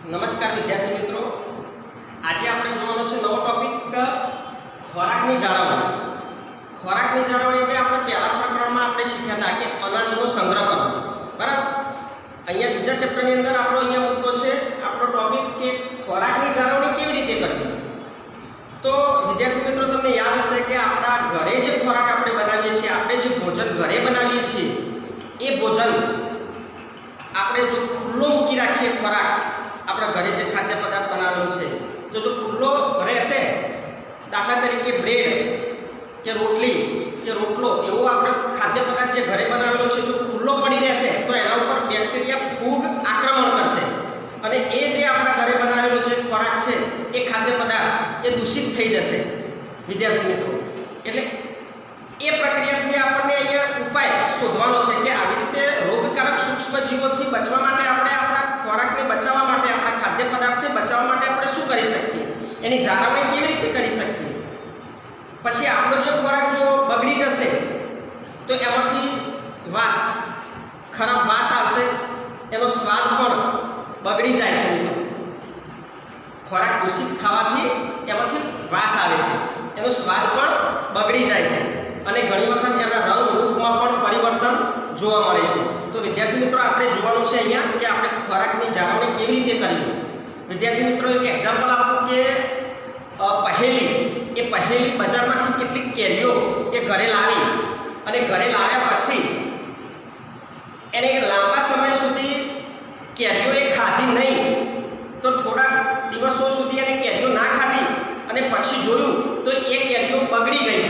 નમસ્કાર વિદ્યાર્થી મિત્રો, આજે આપણે જોવાનો છે નવો ટોપિક ખોરાકની જાળવણી. ખોરાકની જાળવણી એટલે આપણે પહેલા પ્રકરણમાં આપણે શીખ્યા હતા કે અનાજનો સંગ્રહ કરવો, બરાબર. અહીંયા બીજા ચેપ્ટરની અંદર આપણો અહીંયા મુદ્દો છે આપણો ટોપિક કે ખોરાકની જાળવણી કેવી રીતે કરવી. તો વિદ્યાર્થી મિત્રો, તમને યાદ હશે કે આપણા ઘરે જે ખોરાક આપણે બનાવીએ છીએ, આપણે જે ભોજન ઘરે બનાવીએ છીએ એ ભોજન આપણે જો ખુલ્લો મૂકી રાખીએ, ખોરાક આપણા ઘરે જે ખાદ્ય પદાર્થ બનાવેલો છે તો જો ખુલ્લો રહેશે, દાખલા તરીકે બ્રેડ કે રોટલી કે રોટલો એવો આપણે ખાદ્ય પદાર્થ જે ઘરે બનાવેલો છે જો ખુલ્લો પડી રહેશે તો એના ઉપર બેક્ટેરિયા ફૂગ આક્રમણ કરશે અને એ જે આપણા ઘરે બનાવેલો જે ખોરાક છે એ ખાદ્ય પદાર્થ એ દૂષિત થઈ જશે. વિદ્યાર્થી મિત્રો, એટલે એ પ્રક્રિયાથી આપણને અહીંયા ઉપાય શોધવાનો છે કે આવી રીતે રોગકારક સૂક્ષ્મજીવોથી બચવા માટે આપણે આપણા ખોરાકને બચાવવા માટે, આપણા ખાદ્ય પદાર્થને બચાવવા માટે આપણે શું કરી શકીએ, એની જાળવણી કેવી રીતે કરી શકીએ. પછી આપણો જો ખોરાક જો બગડી જશે તો એમાંથી વાસ, ખરાબ વાસ આવશે, એનો સ્વાદ પણ બગડી જાય છે. ખોરાક દૂષિત ખાવાથી એમાંથી વાસ આવે છે, એનો સ્વાદ પણ બગડી જાય છે અને ઘણી વખત એના રંગ રૂપમાં પણ પરિવર્તન જોવા મળે છે. તો વિદ્યાર્થી મિત્રો, આપણે જોવાનું છે અહીંયા કે આપણે ખોરાકની જાળવણી કેવી રીતે કરવી. વિદ્યાર્થી મિત્રો, એક એક્ઝામ્પલ આપું કે પહેલી બજારમાંથી કેટલીક કેરીઓ એ ઘરે લાવી અને ઘરે લાવ્યા પછી એને લાંબા સમય સુધી કેરીઓ એ ખાધી નહીં, તો થોડા દિવસો સુધી એને કેરીઓ ના ખાધી અને પછી જોયું તો એ કેરીઓ બગડી ગઈ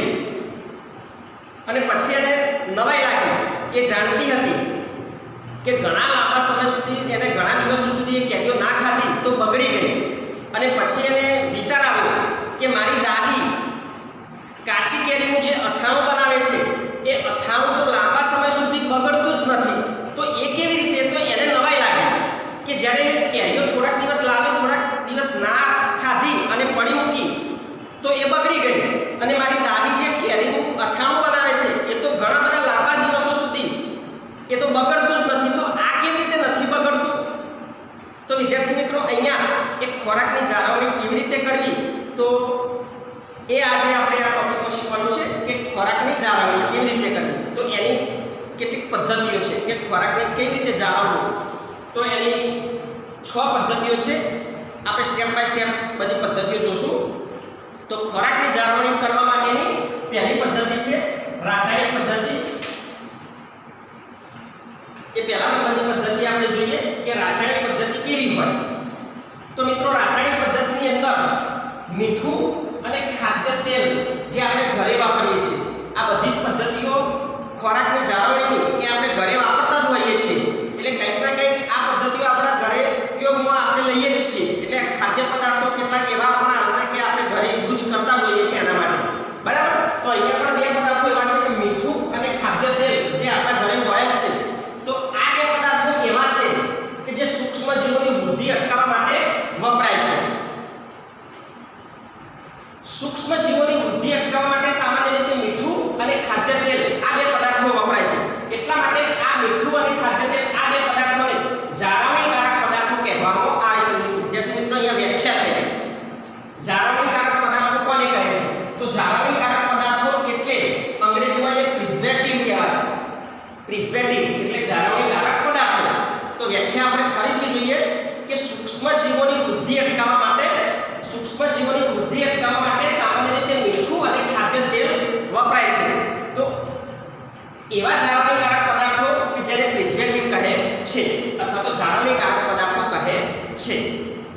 અને પછી એને નવાઈ લાગી. એ જાણતી હતી કે ઘણા લાંબા સમય સુધી એને ઘણા દિવસો સુધી એ કેરીઓ ના ખાધી તો બગડી ગઈ અને પછી એને વિચાર આવ્યો કે મારી દાદી કાચી કેરીનું જે અથાણું બનાવે છે એ અથાણું તો લાંબા સમય સુધી બગડતું જ નથી, તો એ કેવી રીતે. તો એને નવાઈ લાગી કે જ્યારે કેરીઓ થોડાક દિવસ લાવી, થોડાક દિવસ ના ખાધી અને પડી મૂકી તો એ બગડી ગઈ અને મારી દાદી જે કેરીનું અથાણું બનાવે છે એ તો ઘણા બધા લાંબા દિવસો સુધી એ તો બગડતું જ નથી, તો આ કેવી રીતે નથી બગડતું. તો વિદ્યાર્થી મિત્રો, અહીંયા એક ખોરાકની જાળવણી કેવી રીતે કરવી, તો એ આજે આપણે આ ટોપિકમાં શીખવાનું છે કે ખોરાકની જાળવણી કેવી રીતે કરવી. તો એની કેટલીક પદ્ધતિઓ છે કે ખોરાકને કેવી રીતે જાળવવું. તો એની 6 પદ્ધતિઓ છે. આપણે સ્ટેપ બાય સ્ટેપ બધી પદ્ધતિઓ જોશું. તો ખોરાકની જાળવણી કરવા માટેની પહેલી પદ્ધતિ છે રાસાયણિક પદ્ધતિ. એ પહેલા નંબરની પદ્ધતિ આપણે જોઈએ કે રાસાયણિક પદ્ધતિ કેવી હોય. તો મિત્રો, રાસાયણિક પદ્ધતિની અંદર મીઠું અને ખાદ્ય તેલ જે આપણે ઘરે વાપરીએ છીએ, આ બધી જ પદ્ધતિઓ ખોરાકની જાળવણીની એ આપણે ઘરે વાપરતા જ હોઈએ છીએ. એટલે કંઈક ના કંઈક આ પદ્ધતિઓ આપણા ઘરે ઉપયોગમાં આપણે લઈએ જ છીએ. એટલે ખાદ્ય પદાર્થો કેટલાક એવા પણ આવશે કે આપણે ઘરે યુઝ કરતા હોઈએ છીએ એના માટે, બરાબર. તો અહીંયા પણ 2 પદાર્થો એવા છે કે મીઠું અને ખાદ્ય તેલ જે આપણા ઘરે હોય જ છે. તો આ 2 પદાર્થો એવા છે કે જે સૂક્ષ્મજીવોની વૃદ્ધિ અટકાવવા માટે વપરાય છે. સૂક્ષ્મજીવોની વૃદ્ધિ અટકાવવા માટે સામાન્ય રીતે મીઠું અને ખાદ્ય તેલ આ 2 પદાર્થો વપરાય છે. એટલા માટે આ મીઠું અને ખાદ્ય તેલ આ 2 પદાર્થોને જાળવણીકારક પદાર્થો કહેવામાં આવે છે. વિદ્યાર્થી મિત્રો, અહીંયા વ્યાખ્યા થઈ. જાળવણીકારક પદાર્થો કોને કહે છે? તો જાળવણીકારક પદાર્થો એટલે અંગ્રેજીમાં એ પ્રિઝર્વેટિવ કહેવાય. પ્રિઝર્વેટિવ એટલે જાળવણીકારક પદાર્થો. તો વ્યાખ્યા આપણે ફરીથી જોઈએ કે સૂક્ષ્મજીવોની વૃદ્ધિ અટકાવવા માટે સામાન્ય રીતે મીઠું અને ખાદ્ય તેલ વપરાય છે. તો એવા જાળવણીકારક પદાર્થો કે જેને પ્રિઝર્વેટિવ કહે છે અથવા તો જાળવણીકારક પદાર્થો કહે છે.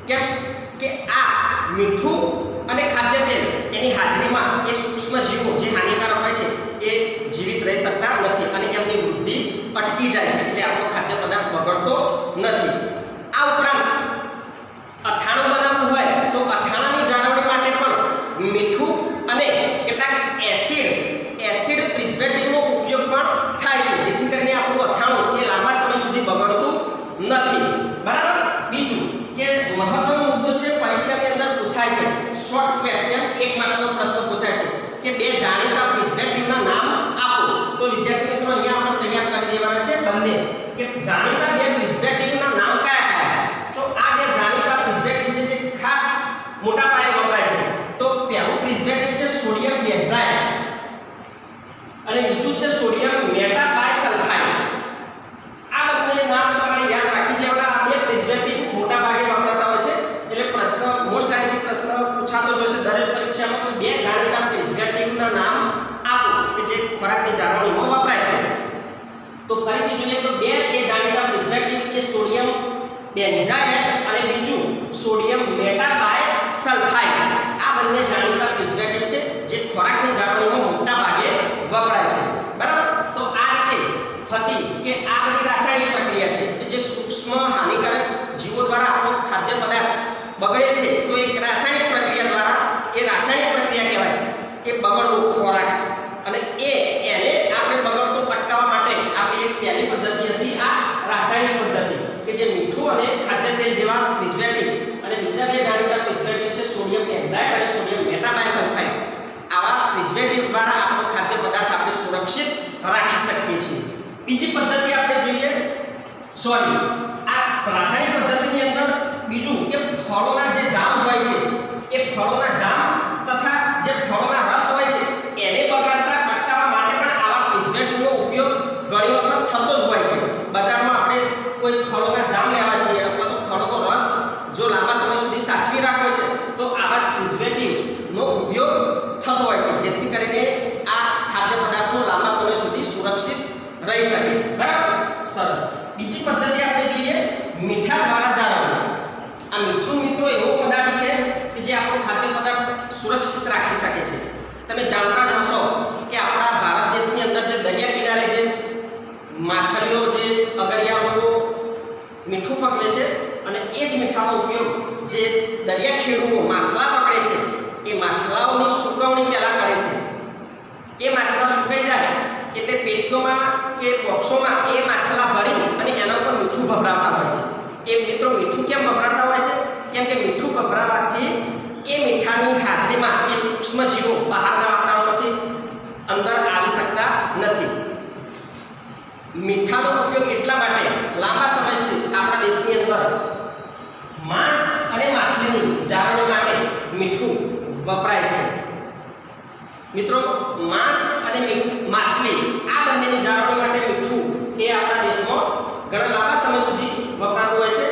કેમ કે આ મીઠું અને ખાદ્ય તેલ એની હાજરીમાં એ સૂક્ષ્મજીવો જે હાનિકારક હોય છે એ જીવિત રહી શકતા નથી અને એમની વૃદ્ધિ અટકી જાય છે. એટલે આપણો ખાદ્ય પદાર્થ બગડતો નથી. આ ઉપરાંત અથાણું બનાવવું હોય તો અથાણાની જાળવણી માટે પણ મીઠું અને કેટલાક એસિડ પ્રિઝર્વેટિવનો ઉપયોગ પણ થાય છે, જેથી કરીને આપણું અથાણું એ લાંબા સમય સુધી બગડતું નથી, બરાબર. બીજું કે મહત્વનો મુદ્દો છે, પરીક્ષાની અંદર પૂછાય છે, શોર્ટ ક્વેશ્ચન, 1 માર્ક્સનો પ્રશ્ન પૂછાય છે કે 2 જાણીતા પ્રિઝર્વેટિવના નામ આપો. તો વિદ્યાર્થી મિત્રો, અહીંયા આપણે તૈયાર કરી દેવાના છે બંને કે જાણીતા 2 પ્રિઝર્વેટિવના નામ કયા કયા. તો આ 2 જાણીતા બેન્ઝાઇડ અને બીજું સોડિયમ મેટાબાયસલ્ફાઇડ. આ બંને જાણીતા પ્રિઝર્વેટિવ છે જે ખોરાકની જાળવણીમાં મોટા ભાગે વપરાય છે. બરાબર. તો આ રીતે થતી કે આ બધી રાસાયણિક પ્રક્રિયા છે કે જે સૂક્ષ્મ હાનિકારક જીવો દ્વારા આપણો ખાદ્ય પદાર્થ બગડે છે. તો એક રાસાયણિક પ્રક્રિયા દ્વારા એ રાસાયણિક પ્રક્રિયા કહેવાય એ બગડવો ખોરાક. અને એને આપણે બગડતો અટકાવવા માટે આપણે એક પહેલી પદ્ધતિ હતી આ રાસાયણિક પદ્ધતિ કે જે મીઠું અને ખાદ્ય તેલ જેવા પ્રિઝર્વેટિવ અને બીજા બે જાણીતા પ્રિઝર્વેટિવ છે સોડિયમ બેન્ઝાઇડ અને સોડિયમ મેટાબાયસલ્ફાઇડ. આવા પ્રિઝર્વેટિવ દ્વારા આપણો ખાદ્ય પદાર્થ આપણે સુરક્ષિત રાખી શકીએ છીએ. બીજી પદ્ધતિ આપણે જોઈએ આ રાસાયણિક પદ્ધતિની અંદર બીજું કે ફળોના જે જામ હોય છે એ ફળોના જામ તથા જે ફળોના રસ હોય છે એને બગાડતા અટકાવવા માટે પણ આવા પ્રિઝર્વેટિવનો ઉપયોગ ઘણી વખત થતો જ હોય છે. બજારમાં આપણે કોઈ ફળોના જામ લેવા જઈએ અથવા તો ફળોનો રસ જો લાંબા સમય સુધી સાચવી રાખવો છે તો આવા પ્રિઝર્વેટિવનો ઉપયોગ થતો હોય છે જેથી કરીને આ ખાદ્ય પદાર્થો લાંબા સમય સુધી સુરક્ષિત રહી શકે. બરાબર. સરસ. બીજી પદ્ધતિ આપણે જોઈએ મીઠા દ્વારા જાળવણી. આ મીઠું મિત્રો એવો પદાર્થ છે કે જે આપણો ખાદ્ય પદાર્થ સુરક્ષિત રાખી શકે છે. તમે જાણતા જ હશો કે આપણા ભારત દેશની અંદર જે દરિયા કિનારે જે માછલીઓ જે અગરિયાઓ મીઠું પકવે છે અને એ જ મીઠાનો ઉપયોગ જે દરિયા ખેડૂતો માછલા પકડે છે એ માછલાઓની સુકવણી પહેલા કરે છે. એ માછલા સુકાઈ જાય એટલે પેટીઓમાં કે બોક્સોમાં એ માછલા ભરી અને એના પર મીઠું ભભરાવતા હોય છે. એ મિત્રો મીઠું કેમ ભભરાવતા હોય છે? કેમ કે મીઠું ભભરાવવાથી એ મીઠાની હાજરીમાં એ સૂક્ષ્મ જીવો બહારના વાતાવરણમાંથી અંદર આવી શકતા નથી. મીઠાનો ઉપયોગ એટલા માટે લાંબા સમય સુધી આપણા દેશની અંદર માંસ અને માછલીની જાળવણી માટે મીઠું વપરાય છે. મિત્રો માંસ અને માછલી આ બંનેની જાળવણી માટે મીઠું એ આપણા દેશમાં ઘણા લાંબા સમય સુધી વપરાતું હોય છે.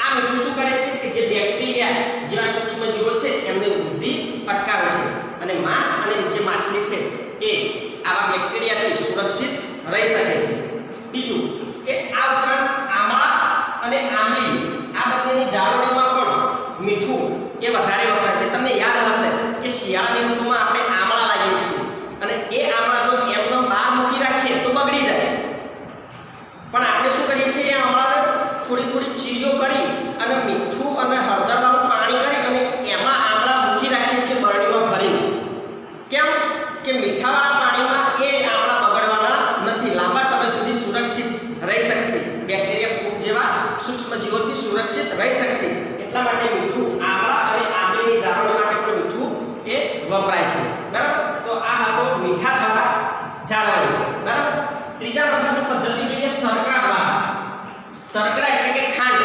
આ મીઠું શું કરે છે કે જે બેક્ટેરિયા જેવા સૂક્ષ્મ જીવો છે એમની વૃદ્ધિ અટકાવે છે અને માંસ અને જે માછલી છે એ આવા બેક્ટેરિયાથી સુરક્ષિત રહી શકે છે. બીજું કે આ ઉપરાંત આમળા અને આંબલી આ બંનેની જાળવણીમાં પણ મીઠું એ વધારે વપરાય છે. તમને યાદ હશે કે શિયાળાની ઋતુમાં આપણે આમળા લાવીએ છીએ અને એ આમળા જો એમને બહાર મૂકી રાખીએ તો બગડી જાય. પણ આપણે શું કરીએ છીએ એ આમળાને થોડી થોડી ચીરીઓ કરી અને મીઠું અને હળદરવાળું પાણી કરી અને એમાં આમળા મૂકી રાખીએ છીએ બરણીમાં ભરીને. કેમ કે મીઠાવાળા પાણીમાં એ આમળા બગડવાના નથી. લાંબા સમય સુધી સુરક્ષિત રહી શકશે. બેક્ટેરિયા ફૂગ જેવા સૂક્ષ્મ જીવોથી સુરક્ષિત રહી શકશે. એટલા માટે મીઠું આમળા અને આંબલીની જાળવણી માટે પણ મીઠું એ વપરાય છે. બરાબર. તો આ હતો મીઠા દ્વારા જાળવણી. બરાબર. ત્રીજા નંબરની પદ્ધતિ જોઈએ શર્કરા દ્વારા. શર્કરા એટલે કે ખાંડ.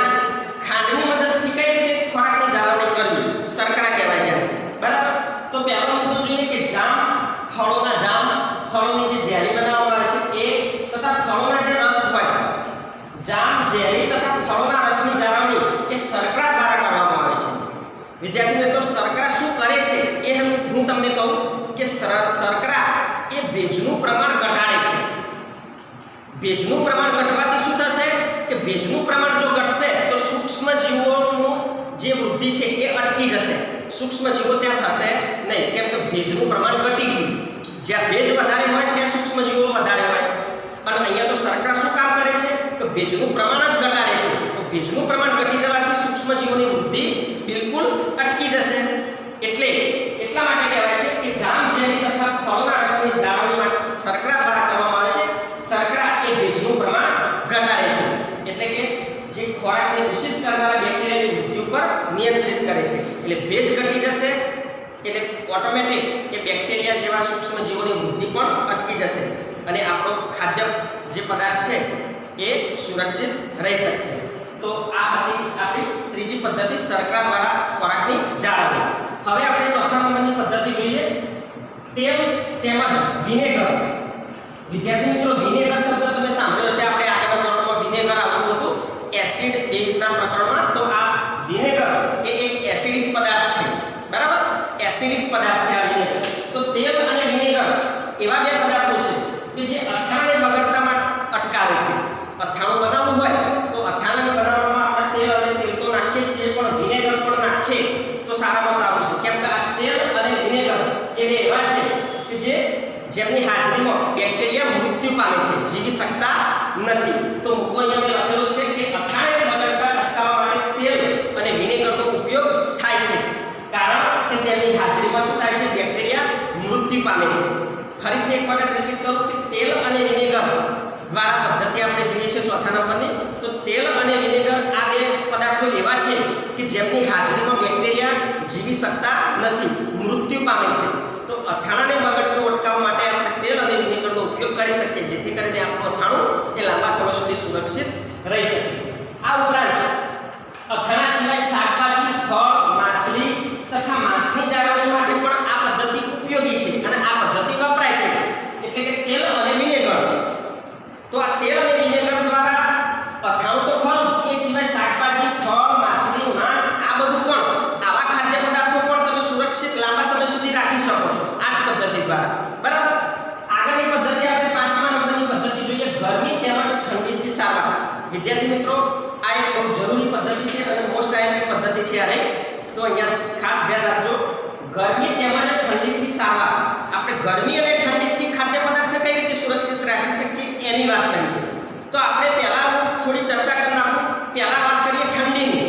ખાંડની મદદથી કઈ રીતે ખોરાકની જાળવણી કરવી શર્કરા કહેવાય છે. બરાબર. તો પહેલો મુદ્દો જોઈએ કે જામ, ફળોના જામ, ફળોની જે જેલી બનાવવામાં આવે છે એ તથા ફળોના જે રસ હોય જામ, જેલી તથા ફળોના રસની જાળવણી એ શર્કરા દ્વારા કરવામાં આવે છે. વિદ્યાર્થી મિત્રો શર્કરા શું કરે છે એ હું તમને કહું કે શર્કરા એ ભેજનું પ્રમાણ ઘટાડે છે. ભેજનું પ્રમાણ ઘટવાથી શું થશે કે ભેજનું પ્રમાણ જો ઘટશે તો સૂક્ષ્મ જીવોનું જે વૃદ્ધિ છે એ અટકી જશે. સૂક્ષ્મ જીવો ત્યાં થશે નહીં કેમ કે ભેજનું પ્રમાણ ઘટી ગયું. જ્યાં ભેજ વધારે હોય ત્યાં સૂક્ષ્મ જીવો વધારે હોય અને અહીંયા તો શર્કરા શું કામ કરે છે તો ભેજનું પ્રમાણ જ ઘટાડે છે. તો ભેજનું પ્રમાણ ઘટી જવાથી સૂક્ષ્મ જીવોની વૃદ્ધિ બિલકુલ અટકી જશે. એટલા માટે કહેવાય છે કે જામ, જેલી તથા ફળોના રસની જાળવણી માટે શર્કરા દ્વારા કરવામાં આવે છે. શર્કરા એ ભેજનું પ્રમાણ ઘટાડે છે એટલે કે જે ખોરાકને દૂષિત કરનારા બેક્ટેરિયાની વૃદ્ધિ ઉપર નિયંત્રિત કરે છે. એટલે ભેજ ઘટી જશે એટલે ઓટોમેટિક એ બેક્ટેરિયા જેવા સૂક્ષ્મ જીવોની વૃદ્ધિ પણ અટકી જશે અને આપણો ખાદ્ય જે પદાર્થ છે એ સુરક્ષિત રહી શકશે. તો આ હતી આપણી ત્રીજી પદ્ધતિ શર્કરા દ્વારા ખોરાકની જાળવણી. હવે આપણે ચોથા નંબરની પદ્ધતિ જોઈએ તેલ તેમજ વિનેગર. વિદ્યાર્થી મિત્રો વિનેગર શબ્દ તમે સાંભળ્યો છે. આપણે આગળના ધોરણમાં વિનેગર આવતું હતું એસિડ બેઝના પ્રકરણમાં. તો આ વિનેગર એ એક એસિડિક પદાર્થ છે. બરાબર. એસિડિક પદાર્થ છે આ વિનેગર. તો તેલ અને વિનેગર એવા બે પદાર્થો છે કે જે અથાણાને બગડતા અટકાવે છે. અથાણું બનાવવું હોય તો અથાણાને બનાવવામાં આપણે જીવી શકતા નથી. તો મુદ્દો અહીંયા મેં લખેલો છે કે અથાણાને બગડતા અટકાવવા માટે તેલ અને વિનેગરનો ઉપયોગ થાય છે, કારણ કે તેમની હાજરીમાં શું થાય છે? બેક્ટેરિયા મૃત્યુ પામે છે. ફરીથી એક વખત રિપીટ કરું કે તેલ અને વિનેગર દ્વારા પદ્ધતિ આપણે જોઈએ છે ચોથા નંબરની. તો તેલ અને વિનેગર આ બે પદાર્થો એવા છે કે જેમની હાજરીમાં બેક્ટેરિયા જીવી શકતા નથી, મૃત્યુ પામે છે. તો અથાણાને બગડતું અટકાવવા માટે આપણે તેલ અને વિનેગરનો ઉપયોગ કરી શકીએ, જેથી કરીને આપણું અથાણું એ લાંબા સમય સુધી સુરક્ષિત રહી શકે. આ ઉપરાંત અથાણા સિવાય શાકભાજી, ફળ, માછલી તથા માંસની જાળવણી માટે પણ આ પદ્ધતિ ઉપયોગી છે અને આ પદ્ધતિ વપરાય છે, એટલે કે તેલ અને વિનેગર. તો આ તેલ અને વિનેગર દ્વારા અથાણું તો ખરું, એ સિવાય શાકભાજી, ફળ, માછલી, માંસ આ બધું પણ આવા ખાદ્ય પદાર્થો પણ તમે સુરક્ષિત લાંબા સમય સુધી રાખી શકો છો આ જ પદ્ધતિ દ્વારા. બરાબર. આગળની પદ્ધતિ આપણે પાંચમા નંબરની પદ્ધતિ જોઈએ, ગરમી તેમજ ઠંડીથી સારવાર. વિદ્યાર્થી મિત્રો, આ એક બહુ જરૂરી પદ્ધતિ છે અને મોસ્ટ આઈએમપી પદ્ધતિ છે આ. તો અહીંયા ખાસ ધ્યાન રાખજો, ગરમી તેમજ ઠંડીથી સારવાર. આપણે ગરમી અને ઠંડીથી ખાદ્ય પદાર્થને કઈ રીતે સુરક્ષિત રાખી શકીએ એની વાત કરી છે. તો આપણે પહેલા થોડી ચર્ચા કરી નાખું. પહેલા વાત કરીએ ઠંડીની.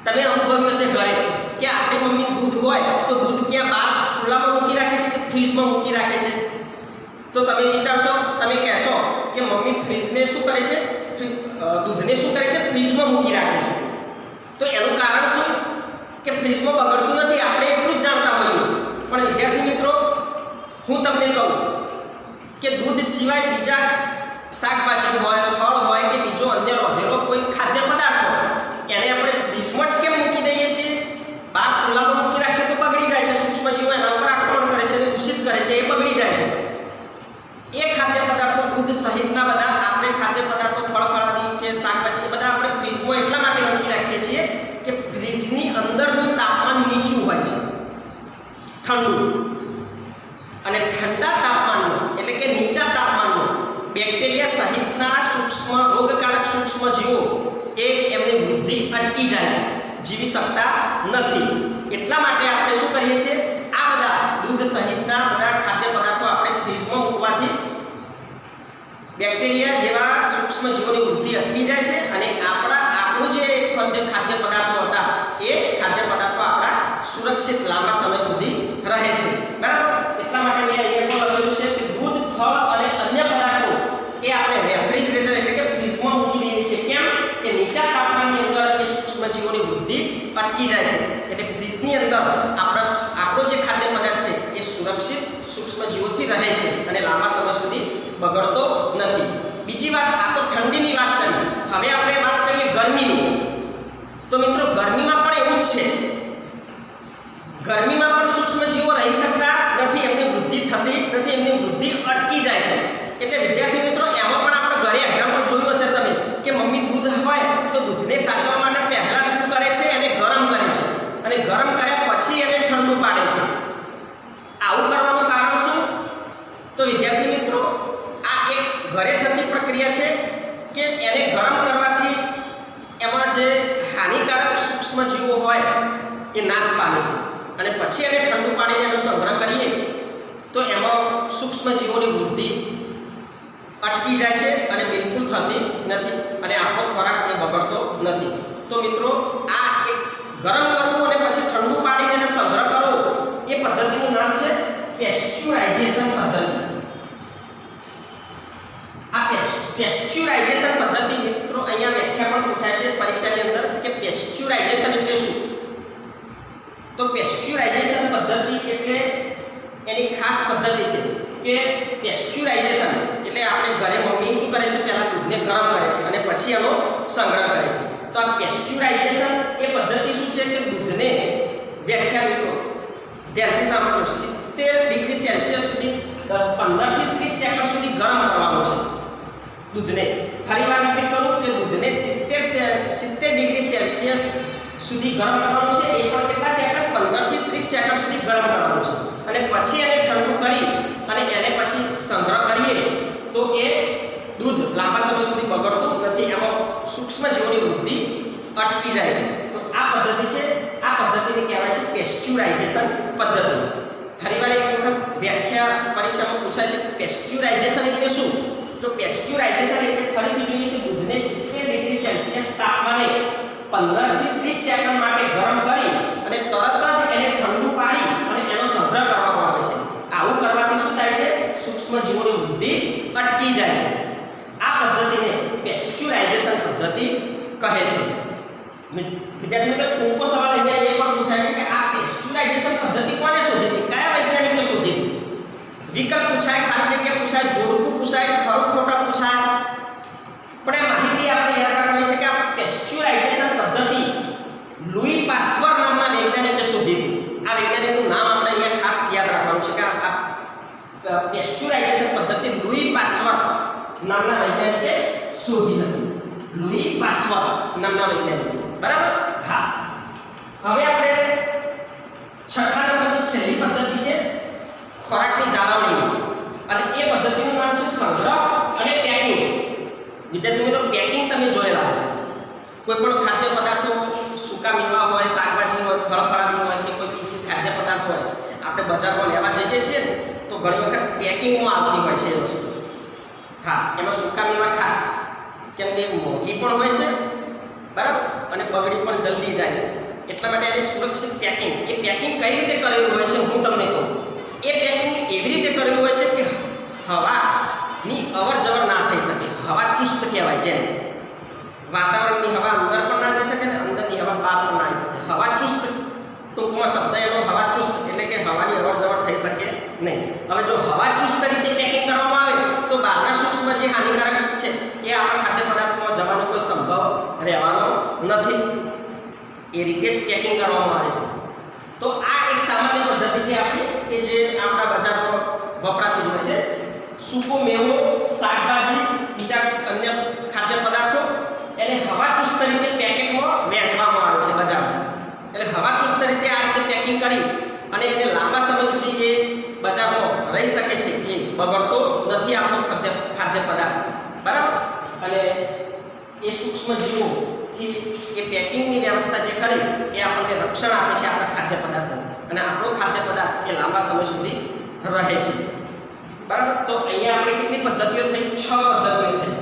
તમે અનુભવ્યું હશે ઘરે કે આપણી મમ્મી દૂધ હોય તો દૂધ ક્યાં બહાર ખુલ્લામાં મૂકી રાખે છે કે ફ્રીજમાં મૂકી રાખે છે? તો તમે વિચારશો, તમે કહેશો કે મમ્મી ફ્રીજને શું કરે છે, દૂધને શું કરે છે, ફ્રીજમાં મૂકી રાખે છે. તો એનું કારણ શું? કે ફ્રીજમાં બગડતું નથી, આપણે એટલું જ જાણતા હોઈએ. પણ વિદ્યાર્થી મિત્રો, હું તમને કહું કે દૂધ સિવાય બીજા શાકભાજી હોય, ફળ હોય કે બીજો અન્ય રહેલો કોઈ ખાદ્ય પદાર્થ હોય, એને આપણે ફ્રીજમાં જ કેમ મૂકી દઈએ છીએ? બહાર ખુલ્લામાં મૂકી રાખીએ તો બગડી જાય છે, સૂક્ષ્મજીવો એના પર આક્રમણ કરે છે, દૂષિત કરે છે, એ બગડી જાય છે. એ ખાદ્ય પદાર્થો દૂધ સહિતના બધા આપણે ખાદ્ય પદાર્થો, ફળ ફળાદી કે શાકભાજી, એ બધા આપણે ફ્રીજમાં એટલા માટે મૂકી રાખીએ છીએ કે ફ્રીજની અંદરનું તાપમાન નીચું હોય છે, ઠંડુ. અને ઠંડા તાપમાનમાં એટલે કે નીચા તાપમાનમાં બેક્ટેરિયા સહિતના સૂક્ષ્મ રોગકારક સૂક્ષ્મજીવો એ એમની વૃદ્ધિ અટકી જાય છે, જીવી શકતા નથી. એટલા માટે આપણે શું કરીએ છીએ? આ બધા દૂધ સહિતના બધા ખાદ્ય પદાર્થો આપણે ફ્રીજમાં મૂકવાથી બેક્ટેરિયા જેવા સૂક્ષ્મજીવોની વૃદ્ધિ અટકી જાય છે અને આપણું જે ખાદ્ય પદાર્થો હતા એ ખાદ્ય પદાર્થો આપણા સુરક્ષિત લાંબા સમય સુધી રહે છે. બરાબર. એટલા માટે મેં અહીંયા લખેલું છે કે દૂધ, ફળ અને અન્ય પદાર્થો એ આપણે રેફ્રિજરેટર એટલે કે ફ્રીજમાં મૂકી દઈએ છીએ. કેમ? કે નીચા તાપમાનની અંદર એ સૂક્ષ્મજીવોની વૃદ્ધિ અટકી જાય છે. એટલે ફ્રીજની અંદર આપણો જે ખાદ્ય પદાર્થ છે એ સુરક્ષિત સૂક્ષ્મજીવોથી રહે છે અને લાંબા સમય સુધી બગડતો નથી. બીજી વાત, આ તો ઠંડીની વાત કરી. હવે આપણે વાત કરીએ ગરમીની. તો મિત્રો, ગરમીમાં પણ એવું જ છે. ગરમીમાં પણ સૂક્ષ્મજીવો રહી શકતા નથી, એમની વૃદ્ધિ થતી નથી, એમની વૃદ્ધિ અટકી જાય છે. એટલે વિદ્યાર્થી મિત્રો, એમાં પણ આપણે ઘરે એક્ઝામ્પલ જોયું હશે તમે કે મમ્મી દૂધ હોય તો દૂધને સાચવવા માટે પહેલા શું કરે છે? એને ગરમ કરે છે અને ગરમ કર્યા પછી એને ઠંડુ પાડે છે. આવું કરવાનું કારણ શું? તો વિદ્યાર્થી મિત્રો, આ એક ઘરે થતી પ્રક્રિયા છે કે એને ગરમ કરવાથી એમાં જે હાનિકારક સૂક્ષ્મજીવો હોય એ નાશ પામે છે અને પછી એને ઠંડુ પાડીને એનો સંગ્રહ કરીએ તો એમાં સૂક્ષ્મજીવોની વૃદ્ધિ અટકી જાય છે અને બિલકુલ થતી નથી અને આપણો ખોરાક એ બગડતો નથી. તો મિત્રો, આ એક ગરમ કરવું અને પછી ઠંડુ પાડીને એને સંગ્રહ કરવો એ પદ્ધતિનું નામ છે પેસ્ચ્યુરાઇઝેશન પદ્ધતિ. આ પેસ્ચ્યુરાઇઝેશન પદ્ધતિ મિત્રો, અહીંયા વ્યાખ્યા પણ પૂછાય છે પરીક્ષાની અંદર કે પેસ્ચ્યુરાઇઝેશન એટલે શું? તો પેસ્ચ્યુરાઇઝેશન પદ્ધતિ એટલે એની ખાસ પદ્ધતિ છે કે પેસ્ચ્યુરાઇઝેશન એટલે આપણે ઘરે મમ્મી શું કરે છે? પહેલા દૂધને ગરમ કરે છે અને પછી એનો સંગ્રહ કરે છે. તો આ પેસ્ચ્યુરાઇઝેશન એ પદ્ધતિ શું છે કે દૂધને વ્યાખ્યા મિત્રો ધ્યાનથી સાંભળો 70 ડિગ્રી સેલ્સિયસ સુધી 15 થી 30 સેકન્ડ સુધી ગરમ કરવાનું છે દૂધને. ફરી વાર રિપીટ કરું કે દૂધને 70 ડિગ્રી સેલ્સિયસ સુધી ગરમ કરવાનું છે. એ પણ કેટલા સેકન્ડ? 15 થી 30 સેકન્ડ સુધી ગરમ કરવાનું છે અને પછી એને ઠંડુ કરી અને એને પછી સંગ્રહ કરીએ તો એ દૂધ લાંબા સમય સુધી બગડતું નથી, એમાં સૂક્ષ્મજીવોની વૃદ્ધિ અટકી જાય છે. તો આ પદ્ધતિ છે, આ પદ્ધતિને કહેવાય છે પેસ્ચ્યુરાઇઝેશન પદ્ધતિ. ફરીવાર એક વખત વ્યાખ્યા પરીક્ષામાં પૂછાય છે પેસ્ચ્યુરાઇઝેશન એટલે શું? તો પેસ્ચ્યુરાઇઝેશન એટલે ફરીથી જોઈએ કે દૂધને 70 ડિગ્રી સેલ્સિયસ તાપમાને 15 થી 30 સેકન્ડ માટે ગરમ કરી અને તરત જ એને ઠંડુ પાડી અને એનો સંગ્રહ કરવામાં આવે છે. આવું કરવાથી શું થાય છે? સૂક્ષ્મ જીવોની વૃદ્ધિ અટકી જાય છે. આ પદ્ધતિને પેસ્ચ્યુરાઇઝેશન પદ્ધતિ કહે છે. વિદ્યાર્થી મિત્રો, ટૂંકો સવાલ અહીંયા એ પણ પૂછાય છે કે આ પેસ્ચ્યુરાઇઝેશન પદ્ધતિ કોને શોધી હતી? કયા વૈજ્ઞાનિકે શોધી હતી? વિકલ્પ પૂછાય, ખાલી જગ્યા પૂછાય, જોડકું પૂછાય, ખરું ખોટા પૂછાય. પણ એ માહિતી આપણે યાદ રાખવાની છે કે આ પેસ્ચ્યુરાઇઝેશન પદ્ધતિ લુઈ પાસ્ચર નામના વૈજ્ઞાનિકે શોધી હતી. આ વૈજ્ઞાનિકનું નામ આપણે અહીંયા ખાસ યાદ રાખવાનું છે કે આ પેસ્ચ્યુરાઇઝેશન પદ્ધતિ લુઈ પાસ્ચર નામના વૈજ્ઞાનિકે શોધી હતી. લુઈ પાસ્ચર નામના વૈજ્ઞાનિકે. બરાબર? હા. હવે આપણે છઠ્ઠા નંબરની છેલ્લી પદ્ધતિ છે ખોરાકની જાળવણીની, અને એ પદ્ધતિનું નામ છે સંગ્રહ અને પેકિંગ. વિદ્યાર્થી મિત્રો, પેકિંગ તમે જોયેલા હશે. કોઈ પણ ખાદ્ય પદાર્થો, સૂકા મેવા હોય, શાકભાજી હોય, ફળફળાદી હોય કે કોઈ બીજી ખાદ્ય પદાર્થ હોય, આપણે બજારમાં લેવા જઈએ છીએ તો ઘણી વખત પેકિંગમાં આવતી હોય છે એ વસ્તુ. હા, એમાં સૂકા મેવા ખાસ, કેમ કે મોંઘી પણ હોય છે, બરાબર, અને બગડી પણ જલ્દી જાય. એટલા માટે એની સુરક્ષિત પેકિંગ, એ પેકિંગ કઈ રીતે કરેલું હોય છે હું તમને કહું. એ પેકિંગ એવી રીતે કરેલું હોય છે કે હવાની અવર જવર ના થઈ શકે. હવા ચુસ્ત કહેવાય. જેમ વાતાવરણની હવા અંદર પણ ના જઈ શકે ને અંદરની હવા બહાર પણ ના આવી શકે. હવા ચુસ્ત, ટૂંકમાં શબ્દ એનો હવા ચુસ્ત એટલે કે હવાની અવર જવર થઈ શકે નહીં. હવે જો હવા ચુસ્ત રીતે પેકિંગ કરવામાં આવે તો બહારના સૂક્ષ્મ જે હાનિકારક છે એ આપણા ખાદ્ય પદાર્થમાં જવાનો કોઈ સંભવ રહેવાનો નથી. એ રીતે જ પેકિંગ કરવામાં આવે છે. તો આ એક સામાન્ય પદ્ધતિ છે આપણી કે જે આપણા બજારમાં વપરાતી હોય છે. સૂકો મેવો, શાકભાજી, બીજા અન્ય ખાદ્ય પદાર્થો એને હવાચુસ્ત રીતે પેકેટમાં વેચવામાં આવે છે બજારમાં. એટલે હવાચુસ્ત રીતે આ રીતે પેકિંગ કરી અને એને લાંબા સમય સુધી એ બજારમાં રહી શકે છે. એ બગડતો નથી આપણો ખાદ્ય પદાર્થ. બરાબર? અને એ સૂક્ષ્મ જીવોથી એ પેકિંગની વ્યવસ્થા જે કરી એ આપણને રક્ષણ આપે છે આપણા ખાદ્ય પદાર્થને, અને આપણો ખાદ્ય પદાર્થ એ લાંબા સમય સુધી રહે છે. બરાબર? તો અહીંયા આપણે કેટલી પદ્ધતિઓ થઈ? 6 પદ્ધતિઓ થઈ.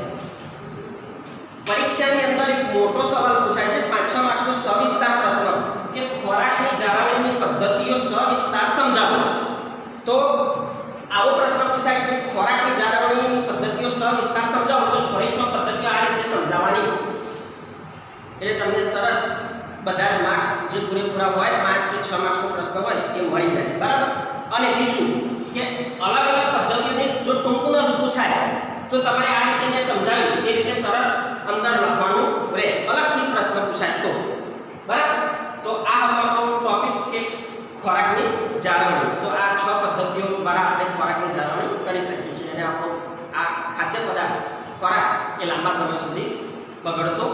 પરીક્ષાની અંદર એક મોટો સવાલ પૂછાય છે, 5-6 માર્ક્સનો સવિસ્તાર પ્રશ્ન કે ખોરાકની જાળવણીની પદ્ધતિઓ સવિસ્તાર સમજાવો. તો આવો પ્રશ્ન પૂછાય કે ખોરાકની જાળવણીની પદ્ધતિઓ સવિસ્તાર સમજાવો, તો 6 પદ્ધતિઓ આ રીતે સમજાવવાની. એટલે તમને સરસ બધા જ માર્ક્સ જે પૂરેપૂરા હોય 5 કે 6 માર્ક્સનો પ્રશ્ન હોય એ મળી જાય. બરાબર? અને બીજું કે અલગ અલગ પદ્ધતિઓને જો ટૂંકું ન પૂછાય તો તમારે આ રીતે મેં સમજાવ્યું એ રીતે સરસ અંદર લખવાનું રહે. અલગથી પ્રશ્ન પૂછાય તો. બરાબર? તો આ આપણો ટોપિક કે ખોરાકની જાળવણી. તો આ 6 પદ્ધતિઓ દ્વારા આપણે ખોરાકની જાળવણી કરી શકીએ છીએ અને આપણો આ ખાદ્ય પદાર્થ ખોરાક એ લાંબા સમય સુધી બગડતો